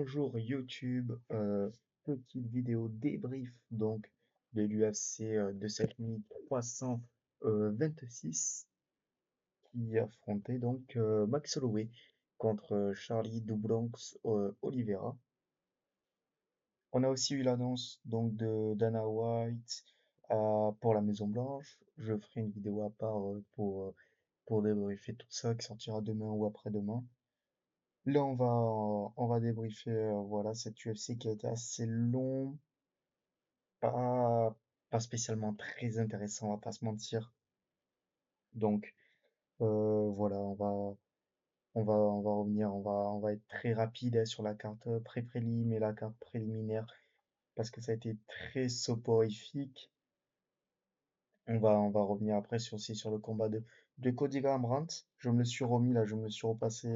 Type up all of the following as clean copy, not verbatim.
Bonjour YouTube, petite vidéo débrief donc de l'UFC de cette nuit 326 qui affrontait donc Max Holloway contre Charlie Dubronx Oliveira. On a aussi eu l'annonce donc de Dana White pour la Maison Blanche. Je ferai une vidéo à part pour débriefer tout ça qui sortira demain ou après-demain. Là, on va débriefer voilà, cette UFC qui a été assez long, pas, pas spécialement très intéressant, on va pas se mentir. Donc, voilà, on va revenir, on va être très rapide sur la carte pré-prélim et la carte préliminaire parce que ça a été très soporifique. On va revenir après aussi sur le combat de Cody Garbrandt. Je me le suis remis là, je me le suis repassé,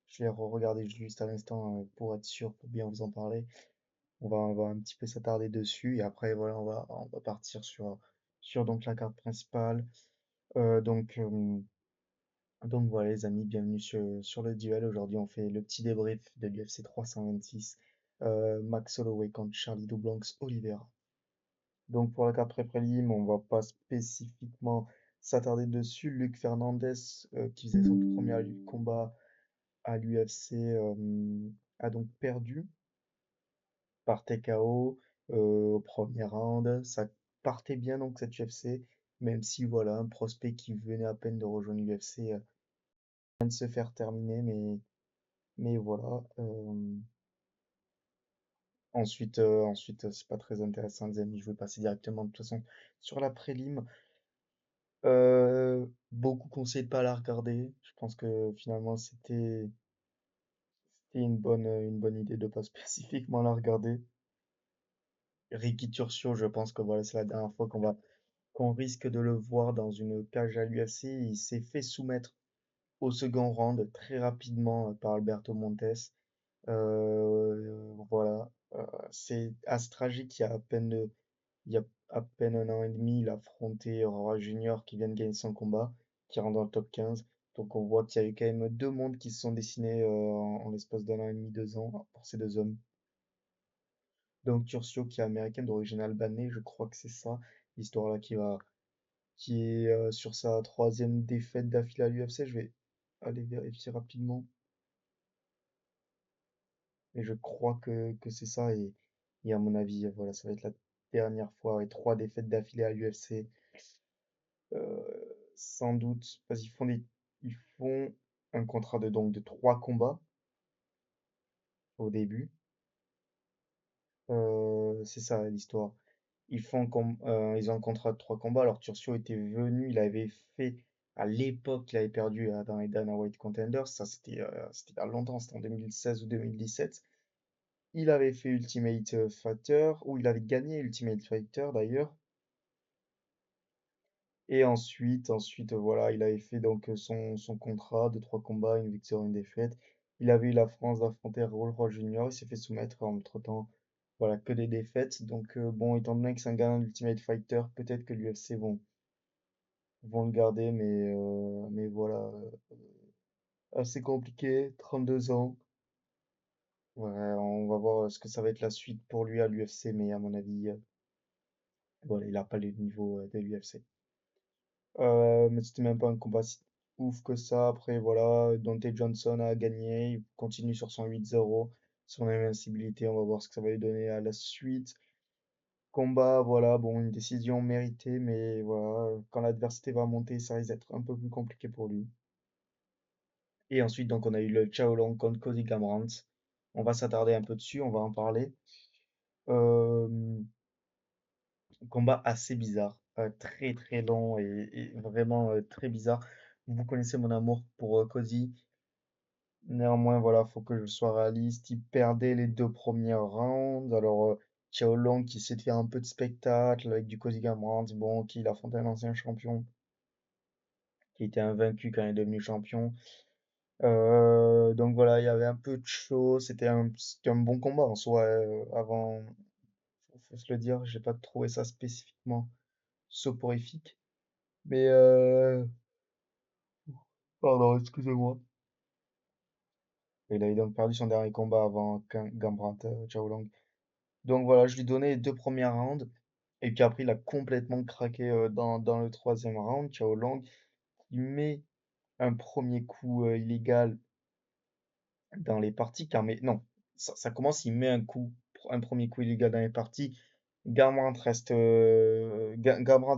je l'ai re-regardé juste à l'instant pour être sûr, pour bien vous en parler. On va un petit peu s'attarder dessus et après voilà on va partir sur donc la carte principale. Euh, donc euh, donc voilà les amis, bienvenue sur le duel. Aujourd'hui on fait le petit débrief de l'UFC 326, Max Holloway contre Charlie Dubronx Oliveira. Donc pour la carte pré-prélim, on va pas spécifiquement s'attarder dessus. Luc Fernandez qui faisait son tout premier combat à l'UFC a donc perdu par TKO au premier round. Ça partait bien donc cette UFC, même si voilà, un prospect qui venait à peine de rejoindre l'UFC vient de se faire terminer, mais voilà. Ensuite, c'est pas très intéressant, les amis. Je vais passer directement de toute façon sur la prélim. Beaucoup conseillent de pas la regarder. Je pense que finalement c'était une bonne idée de pas spécifiquement la regarder. Ricky Turcio, je pense que voilà, c'est la dernière fois qu'on risque de le voir dans une cage à l'UFC. Il s'est fait soumettre au second round très rapidement par Alberto Montes. Voilà, c'est assez tragique. Il y a à peine un an et demi, il a affronté Aurora Junior qui vient de gagner son combat, qui rentre dans le top 15. Donc on voit qu'il y a eu quand même deux mondes qui se sont dessinés en l'espace d'un an et demi, 2 ans pour ces deux hommes. Donc Turcio qui est américaine d'origine albanais, je crois que c'est ça, l'histoire là qui est sur sa troisième défaite d'affilée à l'UFC. Je vais aller vérifier rapidement. Mais je crois que c'est ça. Et à mon avis, voilà, ça va être la dernière fois. Et trois défaites d'affilée à l'UFC. Sans doute. Parce qu'ils font un contrat de trois combats au début. C'est ça l'histoire. Ils ont un contrat de trois combats. Alors Turcio était venu, il avait fait à l'époque, il avait perdu dans les Dana White Contenders. Ça, c'était il y a longtemps, c'était en 2016 ou 2017. Il avait fait Ultimate Fighter, ou il avait gagné Ultimate Fighter d'ailleurs. Et ensuite, voilà, il avait fait donc son contrat de trois combats, une victoire, une défaite. Il avait eu la France d'affronter Raul Roy Junior. Il s'est fait soumettre entre-temps, voilà, que des défaites. Donc bon, étant donné que c'est un gagnant d'Ultimate Fighter, peut-être que l'UFC vont le garder, mais voilà, assez compliqué, 32 ans. Ouais, on va voir ce que ça va être la suite pour lui à l'UFC, mais à mon avis, voilà, il a pas le niveau de l'UFC. Mais c'était même pas un combat si ouf que ça. Après, voilà, Dante Johnson a gagné. Il continue sur son 8-0, son invincibilité. On va voir ce que ça va lui donner à la suite. Combat, voilà, bon, une décision méritée, mais voilà, quand l'adversité va monter, ça risque d'être un peu plus compliqué pour lui. Et ensuite, donc, on a eu le Chao Long contre Cody Garbrandt. On va s'attarder un peu dessus, on va en parler. Euh, Combat assez bizarre, très très long et vraiment très bizarre. Vous connaissez mon amour pour Cody. Néanmoins, voilà, faut que je sois réaliste. Il perdait les deux premiers rounds. Alors, Chao Long qui essaie de faire un peu de spectacle avec du Cody Garbrandt. Bon, qui il affrontait un ancien champion qui était invaincu quand il est devenu champion. Donc voilà, il y avait un peu de chaud. C'était un bon combat en soi. Avant, faut se le dire, j'ai pas trouvé ça spécifiquement soporifique. Mais pardon, excusez-moi. Il avait donc perdu son dernier combat avant Gambrandt Chaolong. Donc voilà, je lui donnais les deux premiers rounds. Et puis après, il a complètement craqué dans le troisième round. Chaolong, il met un premier coup illégal dans les parties, car mais non, ça commence, il met un premier coup illégal dans les parties. Garbrandt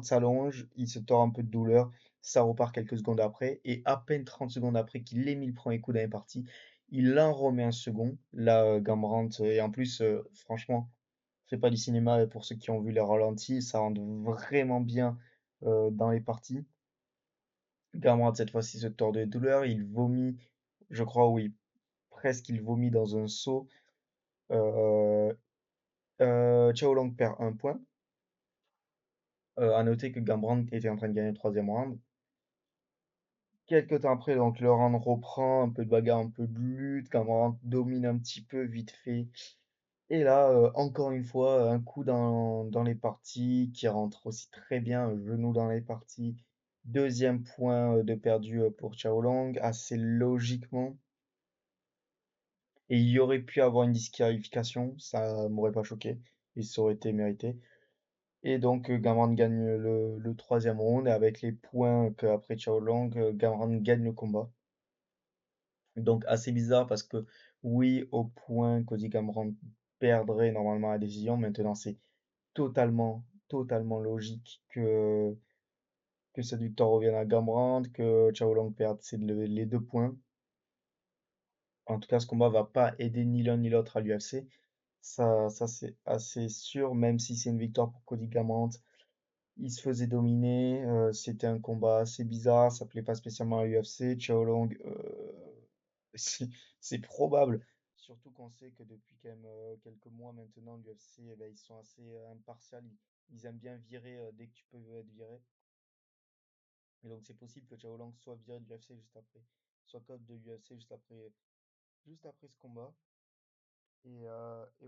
s'allonge, il se tord un peu de douleur, ça repart quelques secondes après, et à peine 30 secondes après qu'il ait mis le premier coup dans les parties, il en remet un second. Là, Garbrandt, et en plus, franchement, c'est pas du cinéma, et pour ceux qui ont vu les ralentis, ça rentre vraiment bien dans les parties. Garbrandt, cette fois-ci, se tord de douleur, il vomit, je crois, oui, presque il vomit dans un seau. Euh, Chao Long perd un point. À noter que Gambrandt était en train de gagner le troisième round. Quelques temps après, donc le round reprend, un peu de bagarre, un peu de lutte. Gambrandt domine un petit peu vite fait. Et là, encore une fois, un coup dans les parties qui rentre aussi très bien, un genou dans les parties. Deuxième point de perdu pour Chao Long, assez logiquement. Et il y aurait pu avoir une disqualification, ça m'aurait pas choqué, et ça aurait été mérité. Et donc Gamrot gagne le troisième round, et avec les points qu'après Chao Long, Gamrot gagne le combat. Donc assez bizarre parce que oui, au point, Cody Gamrot perdrait normalement la décision. Maintenant, c'est totalement logique que cette victoire revienne à Gamrot, que Chao Long perde les deux points. En tout cas, ce combat va pas aider ni l'un ni l'autre à l'UFC. Ça c'est assez sûr, même si c'est une victoire pour Cody Garbrandt. Il se faisait dominer, c'était un combat assez bizarre, ça plaît pas spécialement à l'UFC. Chao Long, c'est c'est probable, surtout qu'on sait que depuis quand même quelques mois maintenant, l'UFC, eh ben, ils sont assez impartials, ils aiment bien virer dès que tu peux être viré. Et donc c'est possible que Chao Long soit viré de l'UFC juste après, soit cut de l'UFC juste après ce combat. Et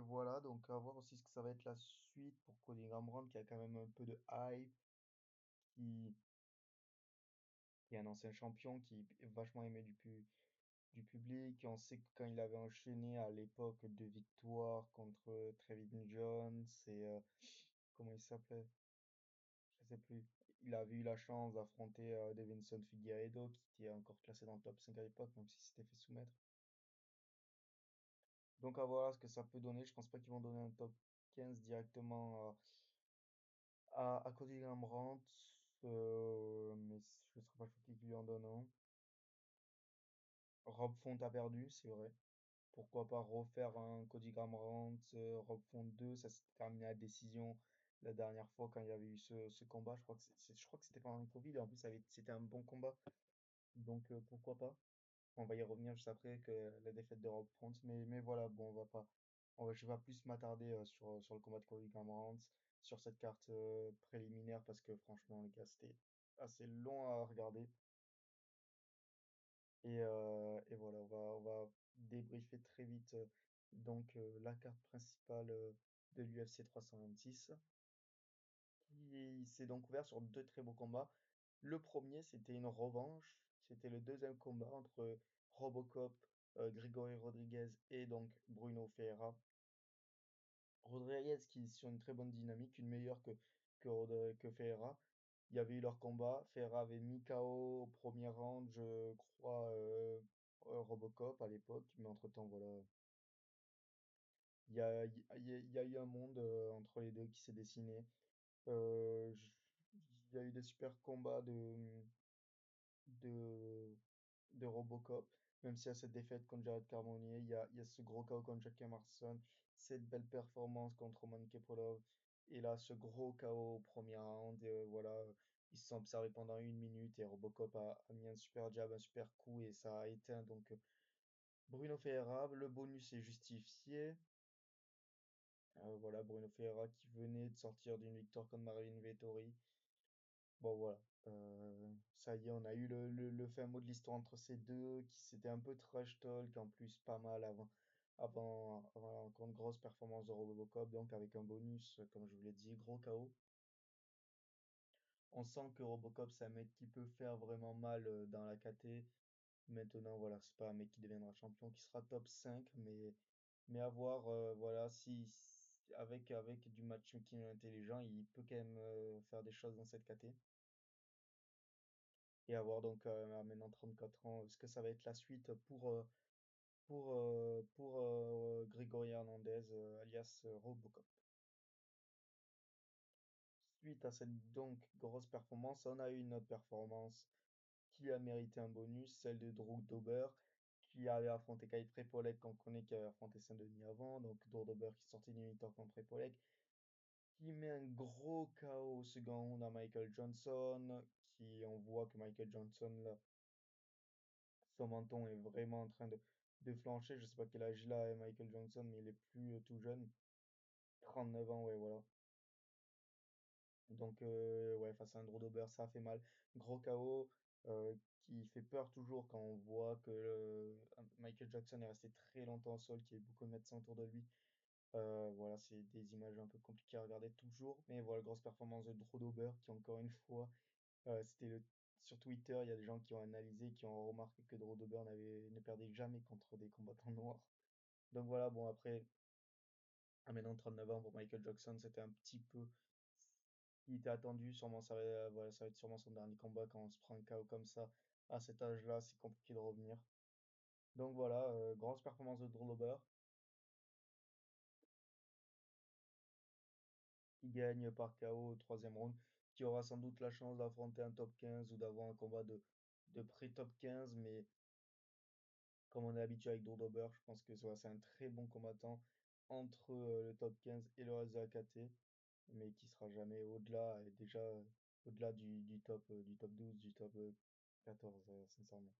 voilà, donc à voir aussi ce que ça va être la suite pour Cody Garbrandt qui a quand même un peu de hype, qui, qui est un ancien champion, qui est vachement aimé du public. On sait que quand il avait enchaîné à l'époque de victoire contre Trevin Jones et comment il s'appelait? Je sais plus. Il avait eu la chance d'affronter Devinson Figueiredo qui était encore classé dans le top 5 à l'époque, même si c'était fait soumettre. Donc à voir ce que ça peut donner. Je pense pas qu'ils vont donner un top 15 directement à Cody Garbrandt, mais je serais pas choqué qu'ils lui en donnent un. Rob Font a perdu, c'est vrai. Pourquoi pas refaire un Cody Garbrandt, Rob Font 2, ça s'est terminé à décision la dernière fois quand il y avait eu ce combat. Je crois que c'était pendant le Covid, et en plus c'était un bon combat. Donc pourquoi pas. On va y revenir juste après que la défaite de Rob Font. Mais voilà, bon, on va pas. Je vais plus m'attarder sur le combat de Cody Garbrandt, sur cette carte préliminaire, parce que franchement, les gars, c'était assez long à regarder. Et voilà, on va débriefer très vite la carte principale de l'UFC 326, qui s'est donc ouvert sur deux très beaux combats. Le premier, c'était une revanche, c'était le deuxième combat entre Robocop, Grégory Rodriguez et donc Bruno Ferreira. Rodriguez qui est sur une très bonne dynamique, une meilleure que Ferreira. Il y avait eu leur combat, Ferreira avait mis KO au premier round, je crois, Robocop à l'époque, mais entre-temps, voilà, il y a eu un monde entre les deux qui s'est dessiné. Il y a eu des super combats de, de Robocop, même s'il y a cette défaite contre Jared Carbonier, il y a ce gros KO contre Jack Emerson, cette belle performance contre Roman Kepolov, et là ce gros KO au premier round, et voilà, ils se sont observés pendant 1 minute et Robocop a mis un super jab, un super coup et ça a éteint Bruno Ferreira. Le bonus est justifié. Voilà, Bruno Ferreira qui venait de sortir d'une victoire contre Marvin Vettori. Bon voilà, ça y est, on a eu le fin mot de l'histoire entre ces deux, qui c'était un peu trash talk, en plus pas mal avant contre grosse performance de Robocop, donc avec un bonus, comme je vous l'ai dit, gros KO. On sent que Robocop c'est un mec qui peut faire vraiment mal dans la KT, Maintenant, voilà, c'est pas un mec qui deviendra champion, qui sera top 5, mais à voir, voilà, avec du matchmaking intelligent, il peut quand même faire des choses dans cette KT. Et à voir donc à maintenant 34 ans, ce que ça va être la suite pour Grégory Hernandez, alias Robocop. Suite à cette donc grosse performance, on a eu une autre performance qui a mérité un bonus, celle de Drew Dober, qui avait affronté Kyle Prepolec, qu'on connaît, qui avait affronté Saint-Denis avant. Donc Drew Dober qui est sorti d'une victoire contre Prepolec, qui met un gros KO au second round à Michael Johnson, qui on voit que Michael Johnson, là, son menton est vraiment en train de flancher. Je sais pas quel âge il a, Michael Johnson, mais il est plus tout jeune. 39 ans, ouais, voilà. Donc, ouais, face à un Drew Dober, ça a fait mal. Gros KO qui fait peur toujours quand on voit que Michael Jackson est resté très longtemps au sol, qu'il y a eu beaucoup de médecins autour de lui. Voilà, c'est des images un peu compliquées à regarder toujours. Mais voilà, grosse performance de Drew Dober qui, encore une fois, c'était sur Twitter, il y a des gens qui ont analysé, qui ont remarqué que Drew Dober ne perdait jamais contre des combattants noirs. Donc voilà, bon, après, à maintenant 39 ans pour Michael Jackson, c'était un petit peu. Il était attendu, sûrement voilà, ça va être sûrement son dernier combat quand on se prend un KO comme ça. À cet âge-là, c'est compliqué de revenir. Donc voilà, grosse performance de Drew Dober, qui gagne par KO au troisième round, qui aura sans doute la chance d'affronter un top 15 ou d'avoir un combat de pré-top 15, mais comme on est habitué avec Drew Dober, je pense que c'est un très bon combattant entre le top 15 et le reste de la KT, mais qui sera jamais au-delà, et déjà au-delà du top 12, du top 14, sincèrement.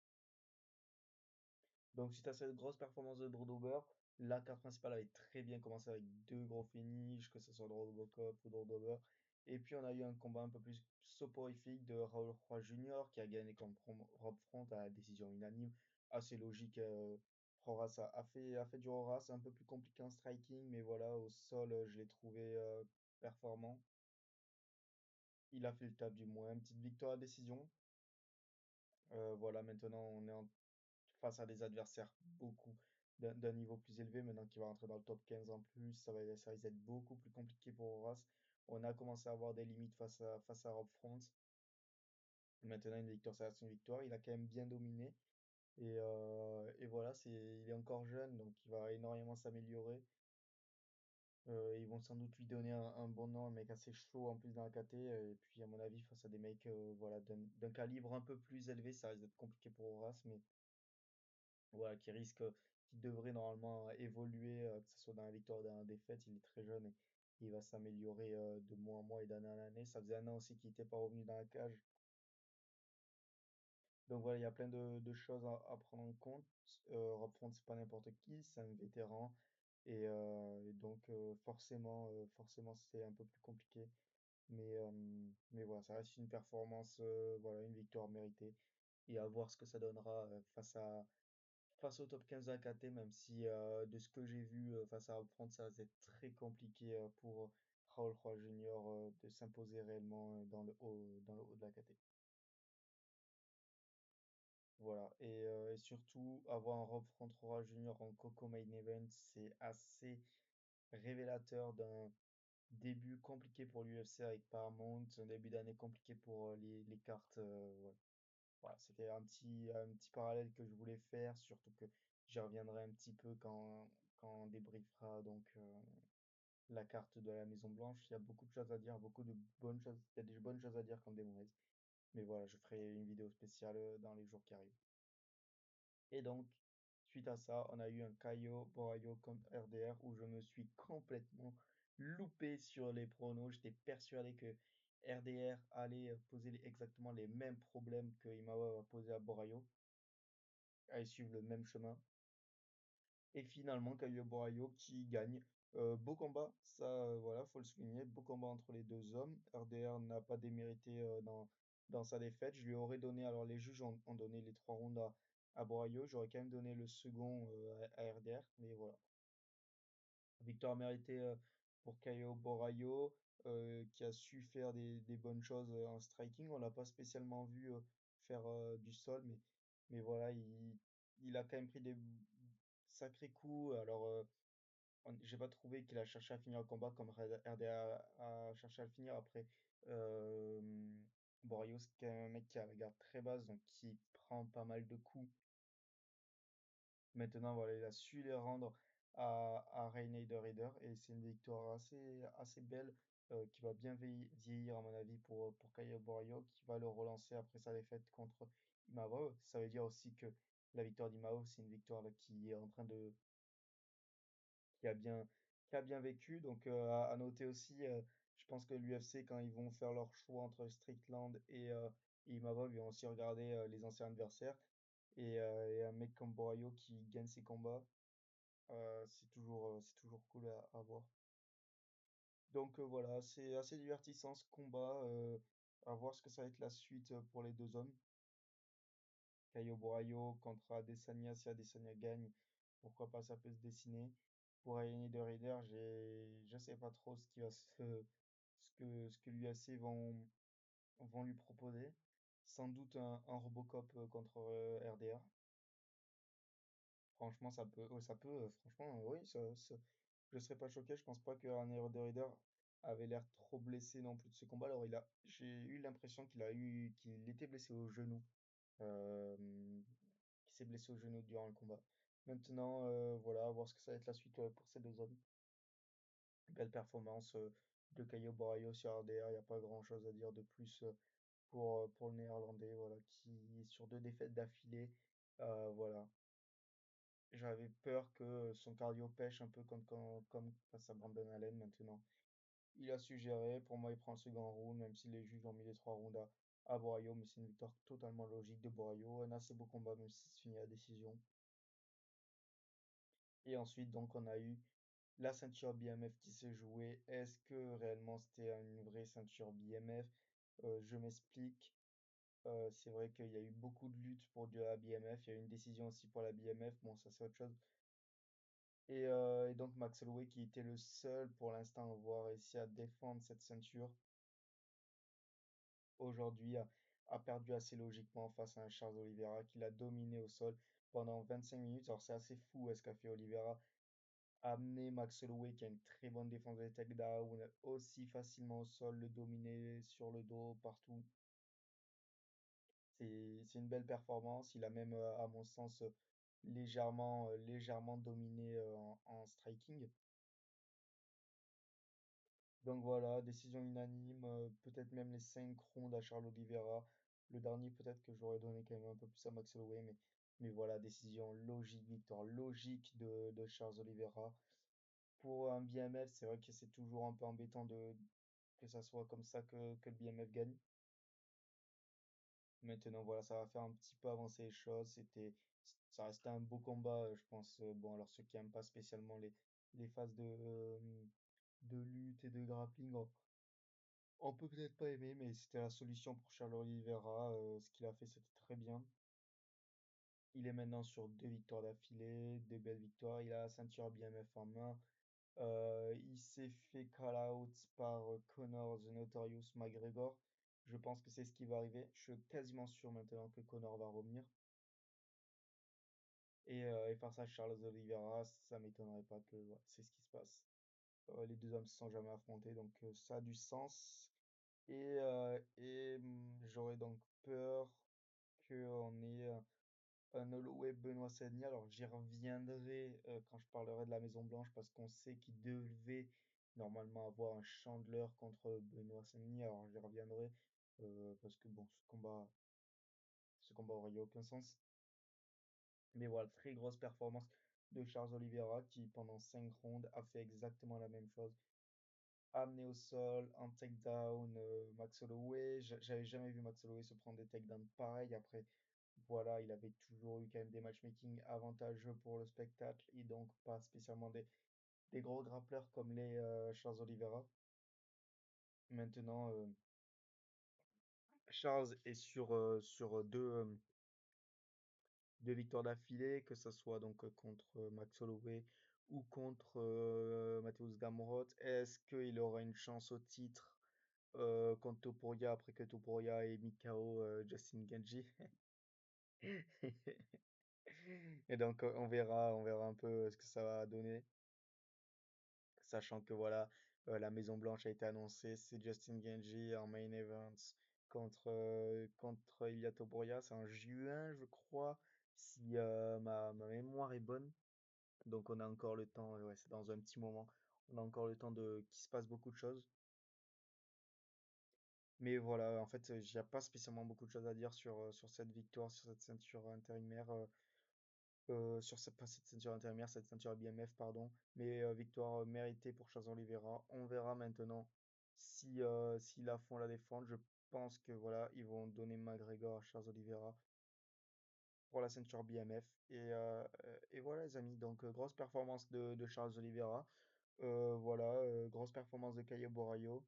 Donc, suite à cette grosse performance de Drodobert, la carte principale avait très bien commencé avec deux gros finishes, que ce soit Robocop ou Drodobert. Et puis, on a eu un combat un peu plus soporifique de Raoul Roy Jr. qui a gagné contre Rob Front à la décision unanime. Assez logique. Horace a fait du Horace, un peu plus compliqué en striking, mais voilà, au sol, je l'ai trouvé performant. Il a fait le taf du moins. Une petite victoire à décision. Voilà, maintenant, on est face à des adversaires d'un niveau plus élevé, maintenant qu'il va rentrer dans le top 15 en plus, ça risque d'être beaucoup plus compliqué pour Horace. On a commencé à avoir des limites face à Rob Front. Maintenant, une victoire, ça reste une victoire. Il a quand même bien dominé. Et voilà, il est encore jeune, donc il va énormément s'améliorer. Ils vont sans doute lui donner un bon nom, un mec assez chaud en plus dans la KT. Et puis, à mon avis, face à des mecs voilà, d'un calibre un peu plus élevé, ça risque d'être compliqué pour Horace, mais voilà, qui devrait normalement évoluer, que ce soit dans la victoire ou dans la défaite. Il est très jeune et il va s'améliorer de mois en mois et d'année en année. Ça faisait un an aussi qu'il n'était pas revenu dans la cage. Donc voilà, il y a plein de choses à prendre en compte. Rob Font, c'est pas n'importe qui, c'est un vétéran. Et donc forcément, c'est un peu plus compliqué. Mais voilà, ça reste une performance, voilà, une victoire méritée. Et à voir ce que ça donnera face au top 15 AKT, même si de ce que j'ai vu face à Upfront, ça va être très compliqué pour Raoul Roy Junior de s'imposer réellement dans le haut de l'AKT. Voilà. Et surtout, avoir un Rob Front Roy Junior en Coco Main Event, c'est assez révélateur d'un début compliqué pour l'UFC avec Paramount, un début d'année compliqué pour les cartes. Ouais. Voilà, c'était un petit parallèle que je voulais faire, surtout que j'y reviendrai un petit peu quand on débriefera donc la carte de la Maison Blanche. Il y a beaucoup de choses à dire, beaucoup de bonnes choses. Il y a des bonnes choses à dire comme des mauvaises. Mais voilà, je ferai une vidéo spéciale dans les jours qui arrivent. Et donc, suite à ça, on a eu un Caio Borraio contre RDR où je me suis complètement loupé sur les pronos. J'étais persuadé que RDR allait poser exactement les mêmes problèmes que Imawa a posé à Borraio, allait suivre le même chemin. Et finalement, Caio Borraio qui gagne. Beau combat, ça, voilà, faut le souligner. Beau combat entre les deux hommes. RDR n'a pas démérité dans sa défaite. Je lui aurais donné, alors les juges ont donné les 3 rounds à Borraio. J'aurais quand même donné le second à RDR. Mais voilà. Victoire méritée pour Caio Borraio, qui a su faire des bonnes choses en striking. On l'a pas spécialement vu faire du sol, mais Mais voilà, il a quand même pris des sacrés coups. Alors, j'ai pas trouvé qu'il a cherché à finir le combat comme RDA a cherché à le finir. Après, euh, Borrios, c'est quand même un mec qui a la garde très basse, donc qui prend pas mal de coups. Maintenant, voilà, il a su les rendre à Reinier Rider et c'est une victoire assez belle qui va bien vieillir, à mon avis, pour Caio Borrio, qui va le relancer après sa défaite contre Imavov. Ça veut dire aussi que la victoire d'Imavov, c'est une victoire là, qui est en train de, qui a bien, qui a bien vécu. Donc, à noter aussi, je pense que l'UFC, quand ils vont faire leur choix entre Strickland et Imavov, ils vont aussi regarder les anciens adversaires. Et un mec comme Borrio qui gagne ses combats. C'est toujours cool à voir. Donc voilà, c'est assez divertissant ce combat. À voir ce que ça va être la suite pour les deux hommes. Caio Borraio contre Adesanya, si Adesanya gagne, pourquoi pas ça peut se dessiner. Pour Aini de Rider, je sais pas trop ce que l'UFC vont lui proposer. Sans doute un Robocop contre RDA. Franchement, franchement, oui, je serais pas choqué. Je pense pas qu'un Hero de Rider avait l'air trop blessé non plus de ce combat. Alors, j'ai eu l'impression qu'il était blessé au genou, euh, qu'il s'est blessé au genou durant le combat. Maintenant, voilà, à voir ce que ça va être la suite pour ces deux hommes. Belle performance de Caio Borraio sur RDR. Il n'y a pas grand-chose à dire de plus pour le Néerlandais, voilà, qui est sur deux défaites d'affilée. Voilà. J'avais peur que son cardio pêche un peu comme face à Brandon Allen maintenant. Il a su gérer. Pour moi, il prend le second round, même si les juges ont mis les trois rounds à Borraio, mais c'est une victoire totalement logique de Borraio. Un assez beau combat, même si c'est fini à décision. Et ensuite, donc, on a eu la ceinture BMF qui s'est jouée. Est-ce que réellement c'était une vraie ceinture BMF? Je m'explique. C'est vrai qu'il y a eu beaucoup de luttes pour la BMF. Il y a eu une décision aussi pour la BMF. Bon, ça c'est autre chose. Et donc Max Holloway, qui était le seul pour l'instant à avoir réussi à défendre cette ceinture, aujourd'hui a perdu assez logiquement face à un Charles Oliveira qui l'a dominé au sol pendant 25 minutes. Alors c'est assez fou ce qu'a fait Oliveira. Amener Max Holloway qui a une très bonne défense des takedowns aussi facilement au sol, le dominer sur le dos, partout. C'est une belle performance. Il a même, à mon sens, légèrement dominé en striking. Donc voilà, décision unanime, peut-être même les 5 rondes à Charles Oliveira. Le dernier, peut-être que j'aurais donné quand même un peu plus à Max Holloway, mais voilà, décision logique, victoire logique de Charles Oliveira. Pour un BMF, c'est vrai que c'est toujours un peu embêtant que ça soit comme ça que le BMF gagne. Maintenant, voilà, ça va faire un petit peu avancer les choses. Ça restait un beau combat, je pense. Bon, alors ceux qui aiment pas spécialement les phases de lutte et de grappling, on peut peut-être pas aimer, mais c'était la solution pour Charles Oliveira. Ce qu'il a fait, c'était très bien. Il est maintenant sur deux victoires d'affilée, des belles victoires. Il a la ceinture BMF en main. Il s'est fait call out par Conor the Notorious McGregor. Je pense que c'est ce qui va arriver. Je suis quasiment sûr maintenant que Conor va revenir. Et face à Charles Oliveira, ça m'étonnerait pas que ouais, c'est ce qui se passe. Les deux hommes se sont jamais affrontés, donc ça a du sens. J'aurais donc peur qu'on ait un Holloway Benoît Saint-Denis. Alors j'y reviendrai quand je parlerai de la Maison Blanche parce qu'on sait qu'il devait normalement avoir un Chandler contre Benoît Saint-Denis. Alors j'y reviendrai parce que bon, ce combat aurait aucun sens. Mais voilà, très grosse performance de Charles Oliveira qui pendant 5 rondes a fait exactement la même chose amené au sol, un takedown, Max Holloway. J'avais jamais vu Max Holloway se prendre des takedowns pareils. Après, voilà, il avait toujours eu quand même des matchmaking avantageux pour le spectacle et donc pas spécialement des gros grappleurs comme les Charles Oliveira. Maintenant, Charles est sur deux victoires d'affilée, que ce soit donc contre Max Holloway ou contre Mateusz Gamrot. Est-ce qu'il aura une chance au titre contre Topuria après que Topuria ait mis KO Justin Gaethje? Et donc, on verra un peu ce que ça va donner, sachant que voilà, la Maison Blanche a été annoncée, c'est Justin Gaethje en main event contre Ilia Topuria, c'est en juin, je crois, si ma mémoire est bonne. Donc, on a encore le temps, ouais, c'est dans un petit moment, on a encore le temps de qu'il se passe beaucoup de choses. Mais voilà, en fait, il n'y a pas spécialement beaucoup de choses à dire sur cette victoire, sur cette ceinture intérimaire. Pas cette ceinture intérimaire, cette ceinture BMF, pardon, mais victoire méritée pour Charles Oliveira. On verra maintenant si s'ils la font la défendre. Je pense que voilà, ils vont donner McGregor à Charles Oliveira pour la ceinture BMF. Et voilà, les amis. Donc, grosse performance de Charles Oliveira. Voilà, grosse performance de Caio Borraio.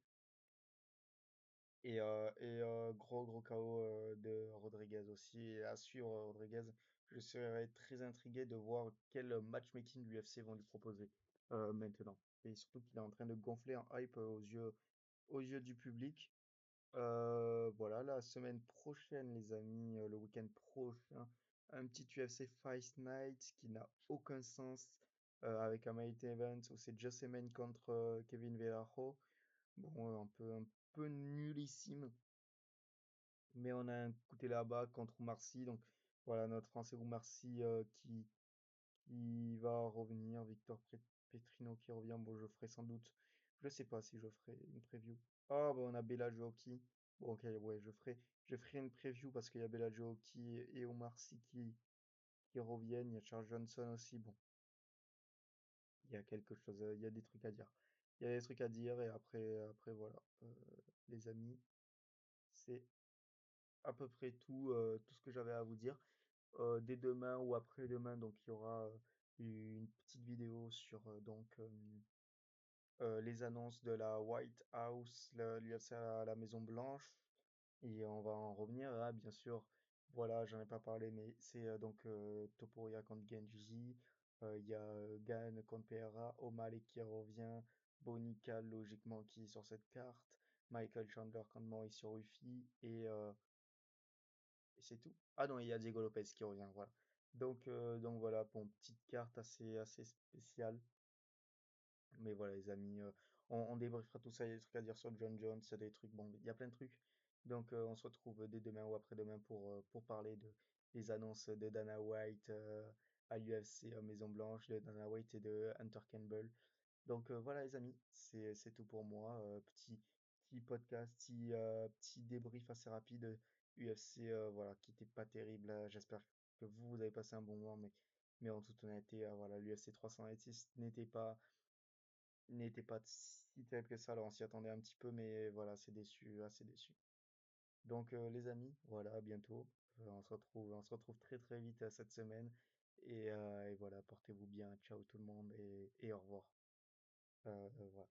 Gros KO de Rodriguez aussi. Et à suivre Rodriguez, je serais très intrigué de voir quel matchmaking l'UFC vont lui proposer maintenant. Et surtout qu'il est en train de gonfler en hype aux yeux du public. Voilà, la semaine prochaine, les amis, le week-end prochain, un petit UFC Fight Night qui n'a aucun sens avec un main event où c'est Josemen contre Kevin Velasquez. Bon, un peu nullissime. Mais on a un côté là-bas contre Marcy. Donc voilà, notre Français Marcy qui va revenir. Petrino qui revient. Bon, je ferai sans doute. Je sais pas si je ferai une preview. Ah, bah on a Bella Jockey. Bon, ok, ouais, je ferai une preview parce qu'il y a Bella Jockey et Omar Sy qui reviennent. Il y a Charles Johnson aussi. Bon, il y a quelque chose, il y a des trucs à dire. Il y a des trucs à dire et après voilà. Les amis, c'est à peu près tout ce que j'avais à vous dire. Dès demain ou après-demain, donc il y aura une petite vidéo sur les annonces de la White House, l'UFC à la Maison Blanche, et on va en revenir là, bien sûr. Voilà, j'en ai pas parlé, mais c'est Topuria contre Genji, il y a Gane contre Pereira, O'Malley qui revient, Bonica logiquement qui est sur cette carte, Michael Chandler contre Mauricio Ruffi, et c'est tout. Ah non, il y a Diego Lopez qui revient, voilà. Donc voilà, pour une petite carte assez spéciale. Mais voilà, les amis, on débriefera tout ça. Il y a des trucs à dire sur John Jones, il y a des trucs, bon, il y a plein de trucs. Donc on se retrouve dès demain ou après-demain pour parler des annonces de Dana White à l'UFC Maison Blanche, de Dana White et de Hunter Campbell. Donc voilà les amis, c'est tout pour moi. Petit podcast, petit débrief assez rapide. UFC voilà, qui était pas terrible. J'espère que vous avez passé un bon moment, mais en toute honnêteté, voilà, l'UFC 326 n'était pas si terrible que ça. Alors on s'y attendait un petit peu, mais voilà, c'est déçu, assez déçu. Donc les amis, voilà, à bientôt. On se retrouve très très vite cette semaine. Et voilà, portez-vous bien. Ciao tout le monde et au revoir. Voilà.